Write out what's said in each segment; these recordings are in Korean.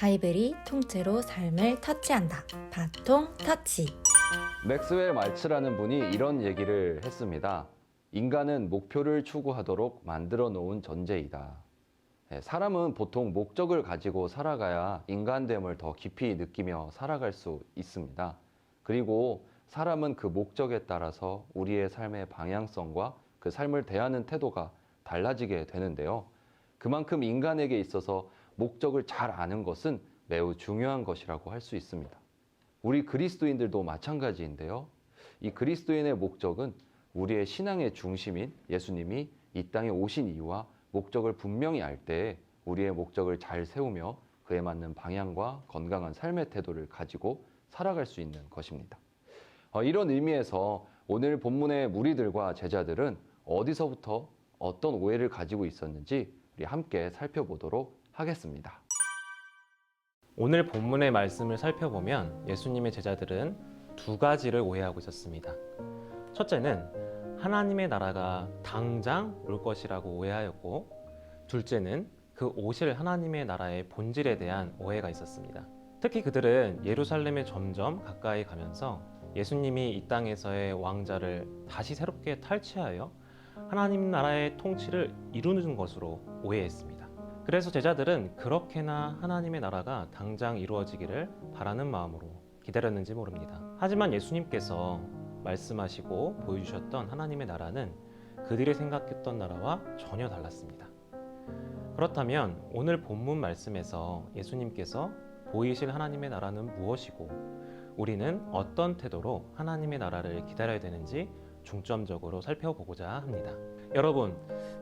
바이블이 통째로 삶을 터치한다. 바통 터치. 맥스웰 말츠라는 분이 이런 얘기를 했습니다. 인간은 목표를 추구하도록 만들어 놓은 존재이다. 사람은 보통 목적을 가지고 살아가야 인간됨을 더 깊이 느끼며 살아갈 수 있습니다. 그리고 사람은 그 목적에 따라서 우리의 삶의 방향성과 그 삶을 대하는 태도가 달라지게 되는데요. 그만큼 인간에게 있어서 목적을 잘 아는 것은 매우 중요한 것이라고 할 수 있습니다. 우리 그리스도인들도 마찬가지인데요. 이 그리스도인의 목적은 우리의 신앙의 중심인 예수님이 이 땅에 오신 이유와 목적을 분명히 알 때 우리의 목적을 잘 세우며 그에 맞는 방향과 건강한 삶의 태도를 가지고 살아갈 수 있는 것입니다. 이런 의미에서 오늘 본문의 무리들과 제자들은 어디서부터 어떤 오해를 가지고 있었는지 우리 함께 살펴보도록 하겠습니다. 오늘 본문의 말씀을 살펴보면 예수님의 제자들은 두 가지를 오해하고 있었습니다. 첫째는 하나님의 나라가 당장 올 것이라고 오해하였고, 둘째는 그 오실 하나님의 나라의 본질에 대한 오해가 있었습니다. 특히 그들은 예루살렘에 점점 가까이 가면서 예수님이 이 땅에서의 왕자를 다시 새롭게 탈취하여 하나님 나라의 통치를 이루는 것으로 오해했습니다. 그래서 제자들은 그렇게나 하나님의 나라가 당장 이루어지기를 바라는 마음으로 기다렸는지 모릅니다. 하지만 예수님께서 말씀하시고 보여주셨던 하나님의 나라는 그들이 생각했던 나라와 전혀 달랐습니다. 그렇다면 오늘 본문 말씀에서 예수님께서 보이실 하나님의 나라는 무엇이고 우리는 어떤 태도로 하나님의 나라를 기다려야 되는지 중점적으로 살펴보고자 합니다. 여러분,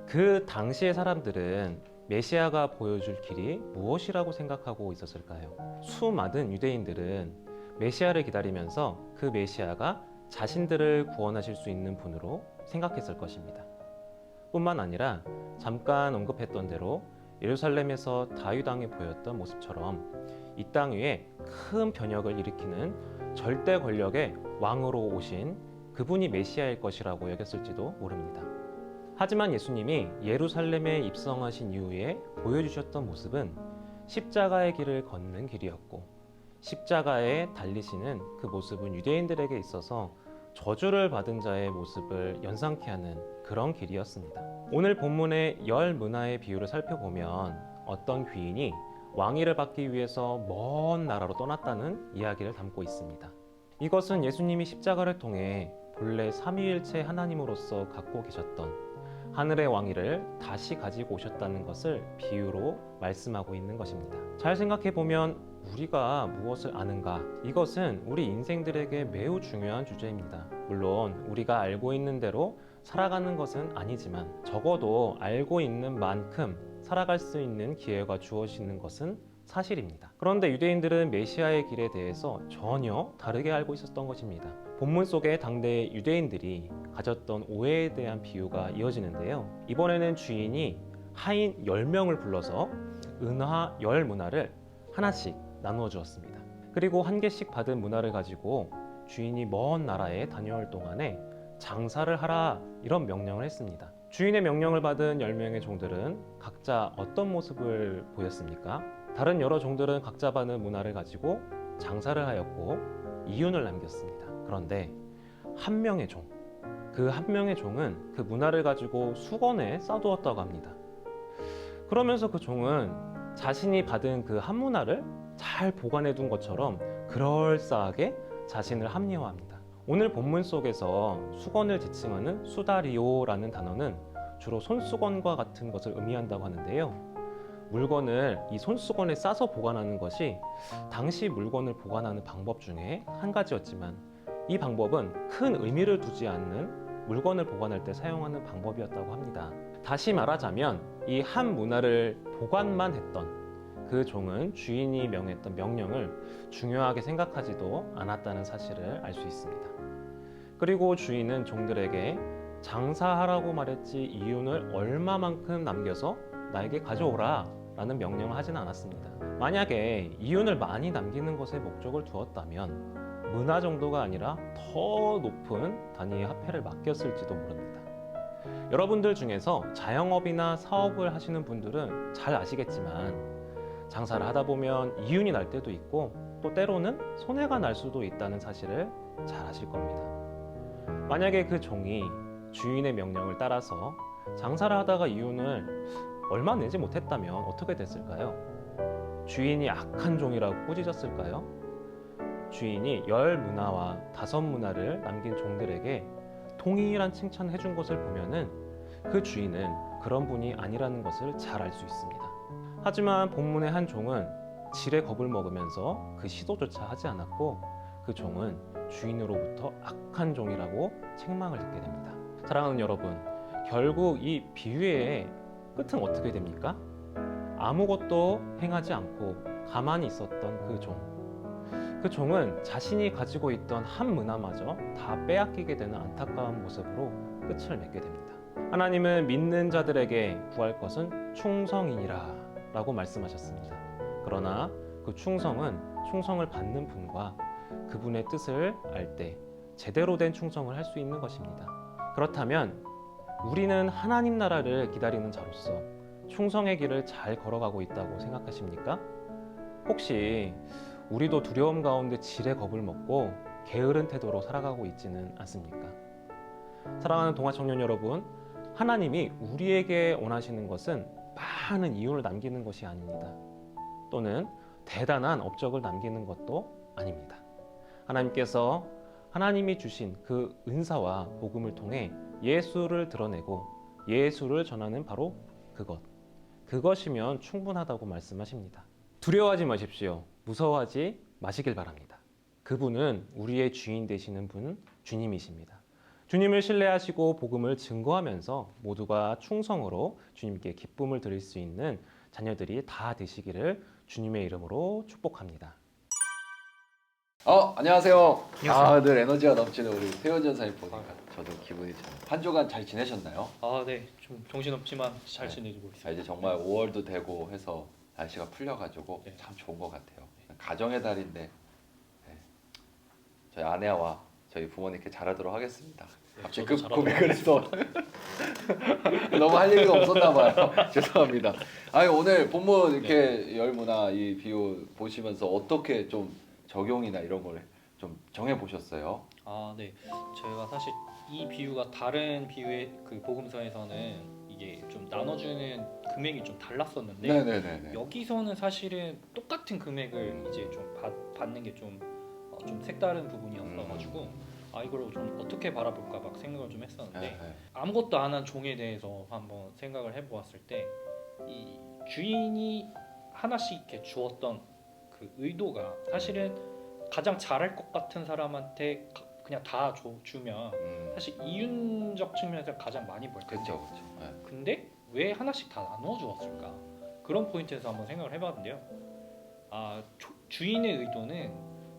그 당시의 사람들은 메시아가 보여줄 길이 무엇이라고 생각하고 있었을까요? 수많은 유대인들은 메시아를 기다리면서 그 메시아가 자신들을 구원하실 수 있는 분으로 생각했을 것입니다. 뿐만 아니라 잠깐 언급했던 대로 예루살렘에서 다윗 왕이 보였던 모습처럼 이 땅 위에 큰 변혁을 일으키는 절대 권력의 왕으로 오신 그분이 메시아일 것이라고 여겼을지도 모릅니다. 하지만 예수님이 예루살렘에 입성하신 이후에 보여주셨던 모습은 십자가의 길을 걷는 길이었고, 십자가에 달리시는 그 모습은 유대인들에게 있어서 저주를 받은 자의 모습을 연상케 하는 그런 길이었습니다. 오늘 본문의 열 문화의 비유를 살펴보면 어떤 귀인이 왕위를 받기 위해서 먼 나라로 떠났다는 이야기를 담고 있습니다. 이것은 예수님이 십자가를 통해 본래 삼위일체 하나님으로서 갖고 계셨던 하늘의 왕위를 다시 가지고 오셨다는 것을 비유로 말씀하고 있는 것입니다. 잘 생각해보면 우리가 무엇을 아는가? 이것은 우리 인생들에게 매우 중요한 주제입니다. 물론 우리가 알고 있는 대로 살아가는 것은 아니지만 적어도 알고 있는 만큼 살아갈 수 있는 기회가 주어지는 것은 사실입니다. 그런데 유대인들은 메시아의 길에 대해서 전혀 다르게 알고 있었던 것입니다. 본문 속에 당대 유대인들이 가졌던 오해에 대한 비유가 이어지는데요. 이번에는 주인이 하인 10명을 불러서 은화 10문화를 하나씩 나누어 주었습니다. 그리고 한 개씩 받은 문화를 가지고 주인이 먼 나라에 다녀올 동안에 장사를 하라, 이런 명령을 했습니다. 주인의 명령을 받은 10명의 종들은 각자 어떤 모습을 보였습니까? 다른 여러 종들은 각자 받은 문화를 가지고 장사를 하였고 이윤을 남겼습니다. 그런데 한 명의 종, 그 한 명의 종은 그 문화를 가지고 수건에 싸두었다고 합니다. 그러면서 그 종은 자신이 받은 그 한 문화를 잘 보관해 둔 것처럼 그럴싸하게 자신을 합리화합니다. 오늘 본문 속에서 수건을 지칭하는 수다리오라는 단어는 주로 손수건과 같은 것을 의미한다고 하는데요. 물건을 이 손수건에 싸서 보관하는 것이 당시 물건을 보관하는 방법 중에 한 가지였지만 이 방법은 큰 의미를 두지 않는 물건을 보관할 때 사용하는 방법이었다고 합니다. 다시 말하자면 이 한 문화를 보관만 했던 그 종은 주인이 명했던 명령을 중요하게 생각하지도 않았다는 사실을 알 수 있습니다. 그리고 주인은 종들에게 장사하라고 말했지 이윤을 얼마만큼 남겨서 나에게 가져오라 라는 명령을 하지는 않았습니다. 만약에 이윤을 많이 남기는 것에 목적을 두었다면 문화 정도가 아니라 더 높은 단위의 화폐를 맡겼을지도 모릅니다. 여러분들 중에서 자영업이나 사업을 하시는 분들은 잘 아시겠지만 장사를 하다 보면 이윤이 날 때도 있고 또 때로는 손해가 날 수도 있다는 사실을 잘 아실 겁니다. 만약에 그 종이 주인의 명령을 따라서 장사를 하다가 이윤을 얼마 내지 못했다면 어떻게 됐을까요? 주인이 악한 종이라고 꾸짖었을까요? 주인이 10문화와 5문화를 남긴 종들에게 동일한 칭찬을 해준 것을 보면은 그 주인은 그런 분이 아니라는 것을 잘 알 수 있습니다. 하지만 본문의 한 종은 질의 겁을 먹으면서 그 시도조차 하지 않았고 그 종은 주인으로부터 악한 종이라고 책망을 듣게 됩니다. 사랑하는 여러분, 결국 이 비유의 끝은 어떻게 됩니까? 아무것도 행하지 않고 가만히 있었던 그 종. 그 종은 자신이 가지고 있던 한 문화마저 다 빼앗기게 되는 안타까운 모습으로 끝을 맺게 됩니다. 하나님은 믿는 자들에게 구할 것은 충성이니라 라고 말씀하셨습니다. 그러나 그 충성은 충성을 받는 분과 그분의 뜻을 알 때 제대로 된 충성을 할 수 있는 것입니다. 그렇다면 우리는 하나님 나라를 기다리는 자로서 충성의 길을 잘 걸어가고 있다고 생각하십니까? 혹시 우리도 두려움 가운데 질의 겁을 먹고 게으른 태도로 살아가고 있지는 않습니까? 사랑하는 동아 청년 여러분, 하나님이 우리에게 원하시는 것은 많은 이윤을 남기는 것이 아닙니다. 또는 대단한 업적을 남기는 것도 아닙니다. 하나님께서 하나님이 주신 그 은사와 복음을 통해 예수를 드러내고 예수를 전하는 바로 그것이면 충분하다고 말씀하십니다. 두려워하지 마십시오. 무서워하지 마시길 바랍니다. 그분은 우리의 주인 되시는 분 주님이십니다. 주님을 신뢰하시고 복음을 증거하면서 모두가 충성으로 주님께 기쁨을 드릴 수 있는 자녀들이 다 되시기를 주님의 이름으로 축복합니다. 안녕하세요. 늘 에너지가 넘치는 우리 세원 전사님 보니까 저도 기분이 참. 한 주간 잘 지내셨나요? 네. 좀 정신없지만 잘 지내고 있습니다. 이제 정말 5월도 되고 해서 날씨가 풀려가지고 네. 참 좋은 것 같아요. 가정의 달인데 네. 저희 아내와 저희 부모님께 잘하도록 하겠습니다. 갑자기 저도 그 잘하도록 고백을 해서 너무 할 얘기가 없었나 봐요. 죄송합니다. 아니 오늘 본문 이렇게 열문화 이 비유 보시면서 어떻게 좀 적용이나 이런 걸 좀 정해 보셨어요? 네. 저희가 사실 이 비유가 다른 비유의 그 복음서에서는 이게 좀 나눠주는 금액이 좀 달랐었는데 네네네. 여기서는 사실은 똑같은 금액을 이제 좀 받는 게 좀 색다른 부분이었어가지고 이걸 좀 어떻게 바라볼까 막 생각을 좀 했었는데 아무것도 안 한 종에 대해서 한번 생각을 해보았을 때 이 주인이 하나씩 이렇게 주었던 그 의도가 사실은 가장 잘할 것 같은 사람한테 그냥 다 주면 사실 이윤적 측면에서 가장 많이 벌 텐데 그렇죠. 네. 근데 왜 하나씩 다 나눠 주었을까? 그런 포인트에서 한번 생각을 해봤는데요. 주인의 의도는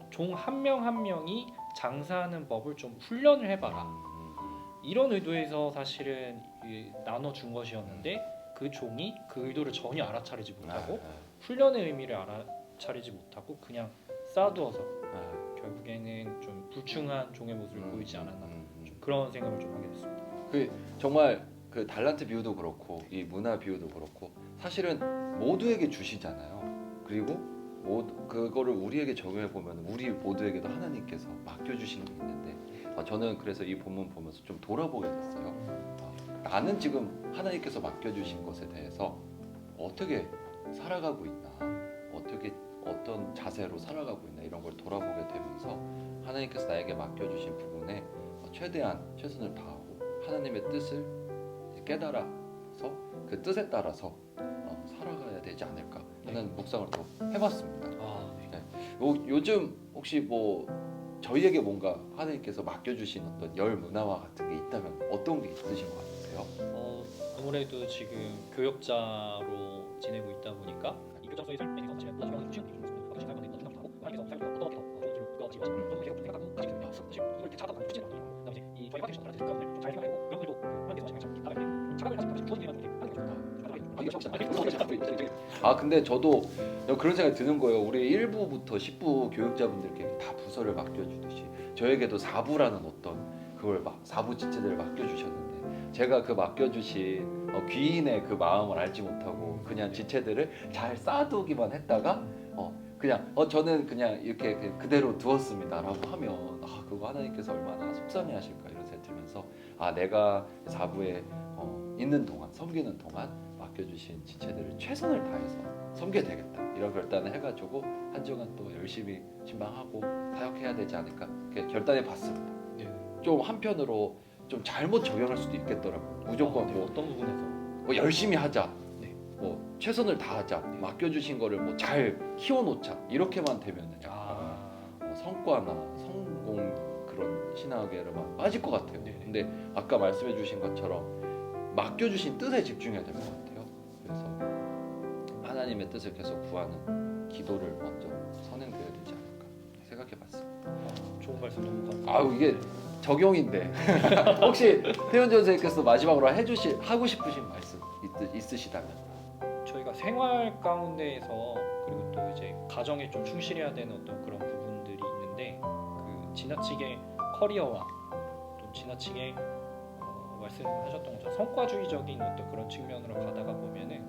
종 한 명 한 명이 장사하는 법을 좀 훈련을 해봐라. 이런 의도에서 사실은 나눠 준 것이었는데 그 종이 그 의도를 전혀 알아차리지 못하고 훈련의 의미를 알아차리지 못하고 그냥 쌓아두어서 결국에는 좀 불충한 종의 모습을 보이지 않았나 좀 그런 생각을 좀 하게 됐습니다. 정말 그 달란트 비유도 그렇고 이 문화 비유도 그렇고 사실은 모두에게 주시잖아요. 그리고 그거를 우리에게 적용해 보면 우리 모두에게도 하나님께서 맡겨주시는 게 있는데 저는 그래서 이 본문 보면서 좀 돌아보게 됐어요. 나는 지금 하나님께서 맡겨주신 것에 대해서 어떻게 살아가고 있나, 어떤 자세로 살아가고 있나 이런 걸 돌아보게 되면서 하나님께서 나에게 맡겨주신 부분에 최대한 최선을 다하고 하나님의 뜻을 깨달아서 그 뜻에 따라서 살아가야 되지 않을까 하는 묵상을 또 해봤습니다. 요즘 혹시 뭐 저희에게 뭔가 하나님께서 맡겨주신 어떤 열 문화와 같은 게 있다면 어떤 게 있으신 것 같으세요? 아무래도 지금 교역자로 지내고 있다 보니까 이 교역자로서의 삶에서 사실은 나중에 쉬운 일이 좀 있으면 갈 건데 너무 중요하고 하나님께서 삶을 어떻게 이거 지금 너무 계속 생각하고 아직 사실 이걸 이렇게 찾아가고 쉽지 않아요. 그다음에 이제 이 저희가 되신 분들한테 그 부분을 잘 생각하고 그런 것도 하나님께서 지금 나가는데 착각을 사실 주어지는 게 근데 저도 그런 생각이 드는 거예요. 우리 1부부터 10부 교육자분들께 다 부서를 맡겨주듯이 저에게도 4부라는 어떤 그걸 4부 지체들을 맡겨주셨는데 제가 그 맡겨주신 귀인의 그 마음을 알지 못하고 그냥 지체들을 잘 쌓아두기만 했다가 그냥 저는 그냥 이렇게 그대로 두었습니다라고 하면 그거 하나님께서 얼마나 속상해하실까 이런 생각이 들면서 내가 사부에 있는 동안 섬기는 동안 맡겨주신 지체들을 최선을 다해서 섬겨야 되겠다 이런 결단을 해가지고 한 주간 또 열심히 신방하고 사역해야 되지 않을까 이렇게 결단해 봤습니다. 네. 좀 한편으로 좀 잘못 적용할 수도 있겠더라고요. 무조건 네. 어떤 부분에서? 뭐 열심히 하자, 네. 뭐 최선을 다하자, 맡겨주신 거를 뭐 잘 키워놓자 이렇게만 되면은 약간 성과나 성공 그런 신학에만 빠질 것 같아요. 네네. 근데 아까 말씀해주신 것처럼 맡겨주신 뜻에 집중해야 될 것 같아요. 그래서 하나님의 뜻을 계속 구하는 기도를 먼저 선행돼야 되지 않을까 생각해봤습니다. 좋은 말씀 너무 감사합니다. 아우 이게 적용인데 혹시 태현전 선생님께서 마지막으로 하고 싶으신 말씀 있으시다면? 저희가 생활 가운데에서 그리고 또 이제 가정에 좀 충실해야 되는 어떤 그런 부분들이 있는데 그 지나치게 커리어와 또 지나치게 말씀하셨던 것처럼 성과주의적인 어떤 그런 측면으로 가다가 보면은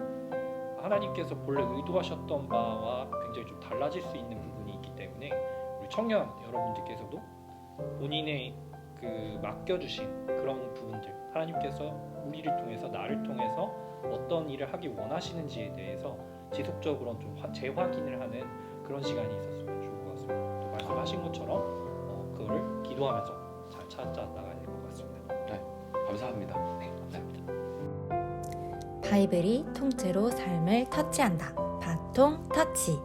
하나님께서 본래 의도하셨던 바와 굉장히 좀 달라질 수 있는 부분이 있기 때문에 우리 청년 여러분들께서도 본인의 그 맡겨주신 그런 부분들 하나님께서 우리를 통해서 나를 통해서 어떤 일을 하기 원하시는지에 대해서 지속적으로 좀 재확인을 하는 그런 시간이 있었으면 좋을 것 같습니다. 또 말씀하신 것처럼 그거를 기도하면서 잘 찾아 나가야 될 것 같습니다. 감사합니다. 네, 감사합니다. 바이블이 통째로 삶을 터치한다. 바통 터치.